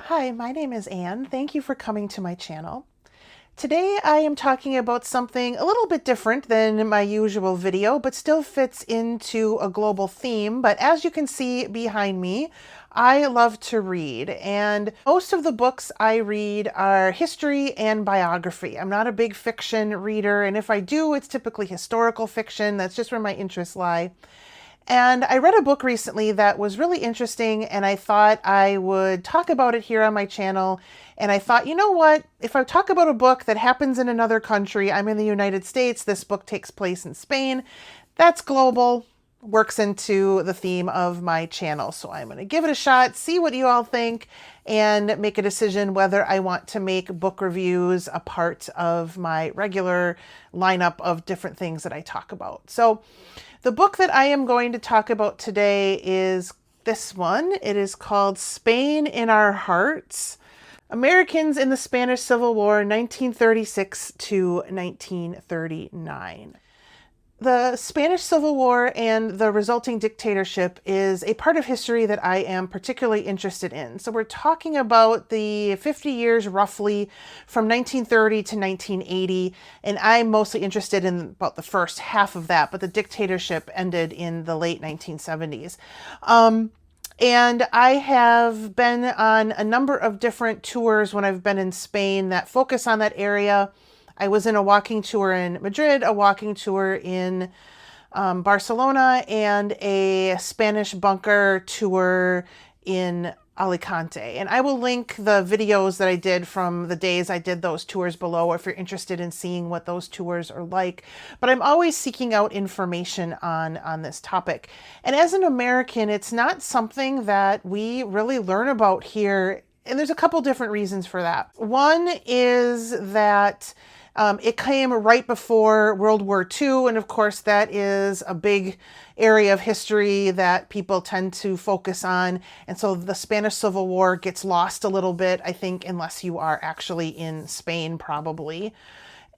Hi, my name is Anne. Thank you for coming to my channel. Today I am talking about something a little bit different than my usual video, but still fits into a global theme. But as you can see behind me, I love to read, and most of the books I read are history and biography. I'm not a big fiction reader, and if I do, it's typically historical fiction. That's just where my interests lie. And I read a book recently that was really interesting, and I thought I would talk about it here on my channel. And I thought, you know what? If I talk about a book that happens in another country, I'm in the United States, this book takes place in Spain, that's global, works into the theme of my channel. So I'm going to give it a shot, see what you all think, and make a decision whether I want to make book reviews a part of my regular lineup of different things that I talk about. So the book that I am going to talk about today is this one. It is called Spain in Our Hearts: Americans in the Spanish Civil War, 1936 to 1939. The Spanish Civil War and the resulting dictatorship is a part of history that I am particularly interested in. So we're talking about the 50 years roughly from 1930 to 1980, and I'm mostly interested in about the first half of that, but the dictatorship ended in the late 1970s. And I have been on a number of different tours when I've been in Spain that focus on that area. I was in a walking tour in Madrid, a walking tour in Barcelona, and a Spanish bunker tour in Alicante. And I will link the videos that I did from the days I did those tours below if you're interested in seeing what those tours are like. But I'm always seeking out information on this topic. And as an American, it's not something that we really learn about here. And there's a couple different reasons for that. One is that it came right before World War II, and of course that is a big area of history that people tend to focus on, and so the Spanish Civil War gets lost a little bit, I think, unless you are actually in Spain, probably.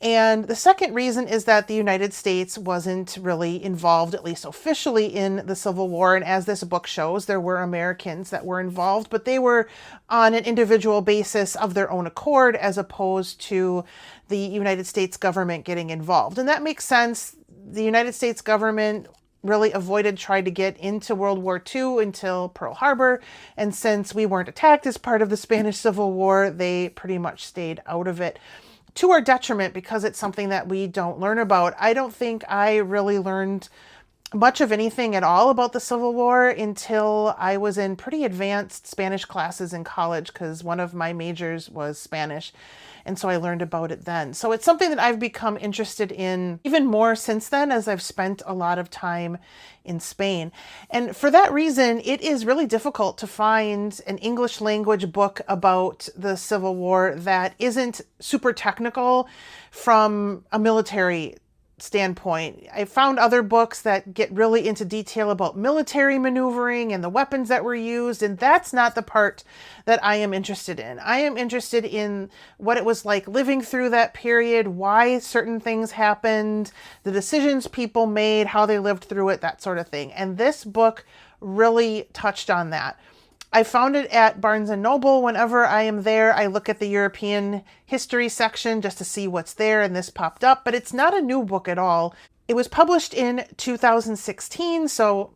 And the second reason is that the United States wasn't really involved, at least officially, in the Civil War. And as this book shows, there were Americans that were involved, but they were on an individual basis of their own accord, as opposed to the United States government getting involved. And that makes sense. The United States government really avoided trying to get into World War II until Pearl Harbor. And since we weren't attacked as part of the Spanish Civil War, they pretty much stayed out of it, to our detriment, because it's something that we don't learn about. I don't think I really learned much of anything at all about the Civil War until I was in pretty advanced Spanish classes in college, because one of my majors was Spanish. And so I learned about it then. So it's something that I've become interested in even more since then, as I've spent a lot of time in Spain. And for that reason, it is really difficult to find an English language book about the Civil War that isn't super technical from a military standpoint. I found other books that get really into detail about military maneuvering and the weapons that were used, and that's not the part that I am interested in. I am interested in what it was like living through that period, why certain things happened, the decisions people made, how they lived through it, that sort of thing. And this book really touched on that. I found it at Barnes & Noble. Whenever I am there, I look at the European history section just to see what's there, and this popped up, but it's not a new book at all. It was published in 2016, so,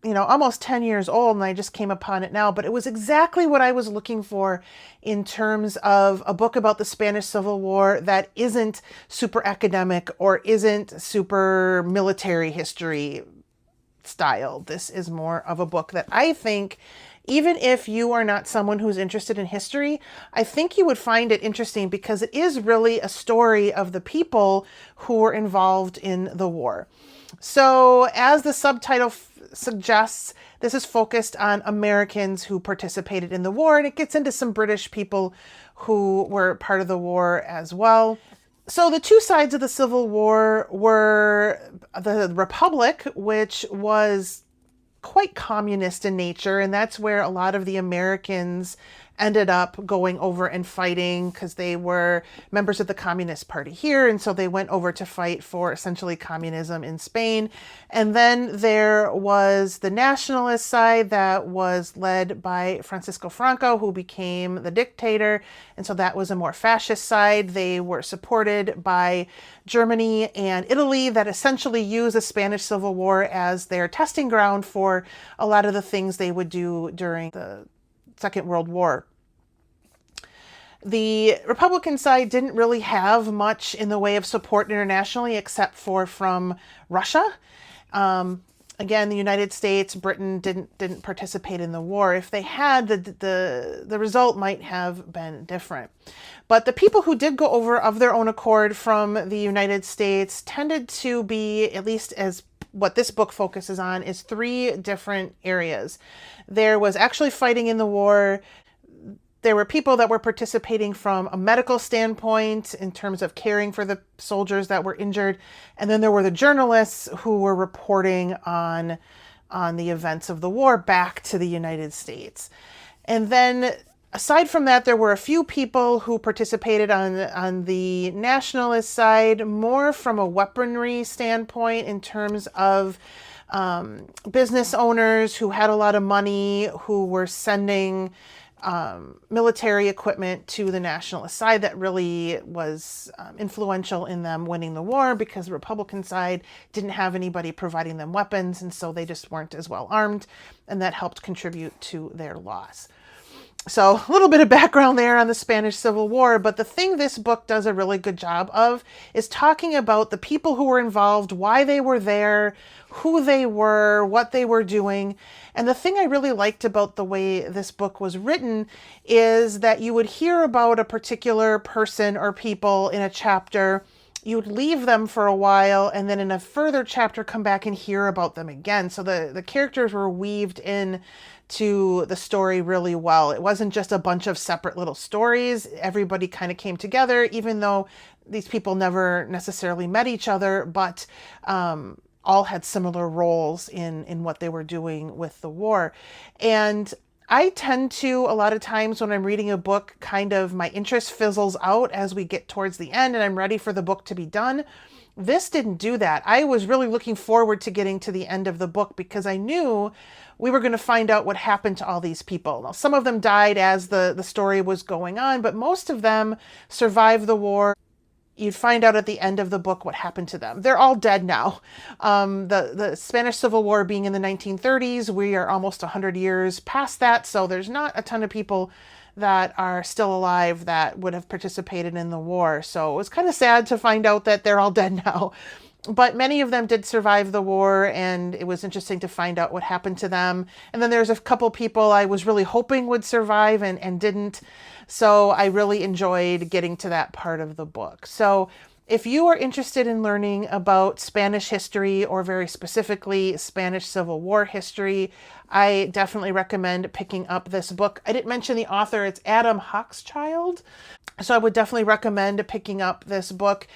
almost 10 years old, and I just came upon it now, but it was exactly what I was looking for in terms of a book about the Spanish Civil War that isn't super academic or isn't super military history style. This is more of a book that I think, even if you are not someone who's interested in history, I think you would find it interesting, because it is really a story of the people who were involved in the war. So as the subtitle suggests, this is focused on Americans who participated in the war, and it gets into some British people who were part of the war as well. So the two sides of the Civil War were the Republic, which was quite communist in nature, and that's where a lot of the Americans ended up going over and fighting because they were members of the Communist Party here. And so they went over to fight for essentially communism in Spain. And then there was the nationalist side that was led by Francisco Franco, who became the dictator. And so that was a more fascist side. They were supported by Germany and Italy that essentially used the Spanish Civil War as their testing ground for a lot of the things they would do during the Second World War. The Republican side didn't really have much in the way of support internationally except for from Russia. Again, the United States, Britain didn't participate in the war. If they had, the result might have been different. But the people who did go over of their own accord from the United States tended to be, at least as what this book focuses on, is 3 different areas. There was actually fighting in the war. There were people that were participating from a medical standpoint in terms of caring for the soldiers that were injured. And then there were the journalists who were reporting on the events of the war back to the United States. And then aside from that, there were a few people who participated on the nationalist side, more from a weaponry standpoint in terms of business owners who had a lot of money, who were sending military equipment to the nationalist side that really was influential in them winning the war, because the Republican side didn't have anybody providing them weapons, and so they just weren't as well armed, and that helped contribute to their loss. So a little bit of background there on the Spanish Civil War, but the thing this book does a really good job of is talking about the people who were involved, why they were there, who they were, what they were doing. And the thing I really liked about the way this book was written is that you would hear about a particular person or people in a chapter, you would leave them for a while, and then in a further chapter come back and hear about them again. So the characters were weaved in to the story really well. It wasn't just a bunch of separate little stories. Everybody kind of came together, even though these people never necessarily met each other, but all had similar roles in what they were doing with the war. And I tend to, a lot of times when I'm reading a book, kind of my interest fizzles out as we get towards the end and I'm ready for the book to be done. This didn't do that. I was really looking forward to getting to the end of the book because I knew we were going to find out what happened to all these people. Now, some of them died as the story was going on, but most of them survived the war. You'd find out at the end of the book what happened to them. They're all dead now. The Spanish Civil War being in the 1930s, we are almost 100 years past that, so there's not a ton of people that are still alive that would have participated in the war. So it was kind of sad to find out that they're all dead now. But many of them did survive the war, and it was interesting to find out what happened to them. And then there's a couple people I was really hoping would survive and didn't. So I really enjoyed getting to that part of the book. So if you are interested in learning about Spanish history, or very specifically Spanish Civil War history, I definitely recommend picking up this book. I didn't mention the author. It's Adam Hochschild. So I would definitely recommend picking up this book.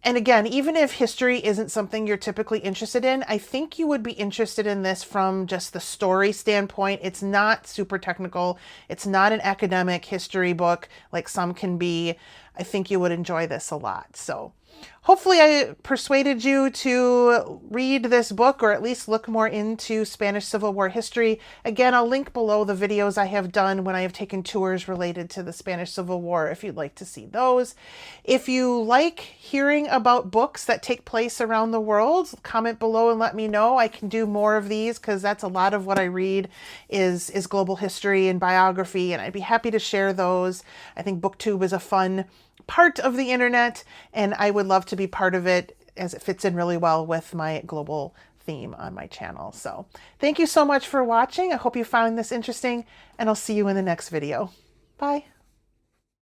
And again, even if history isn't something you're typically interested in, I think you would be interested in this from just the story standpoint. It's not super technical. It's not an academic history book like some can be. I think you would enjoy this a lot. So hopefully I persuaded you to read this book, or at least look more into Spanish Civil War history. Again, I'll link below the videos I have done when I have taken tours related to the Spanish Civil War if you'd like to see those. If you like hearing about books that take place around the world, comment below and let me know. I can do more of these because that's a lot of what I read is global history and biography, and I'd be happy to share those. I think booktube is a fun part of the internet, and I would love to be part of it as it fits in really well with my global theme on my channel. So thank you so much for watching. I hope you found this interesting, and I'll see you in the next video. Bye.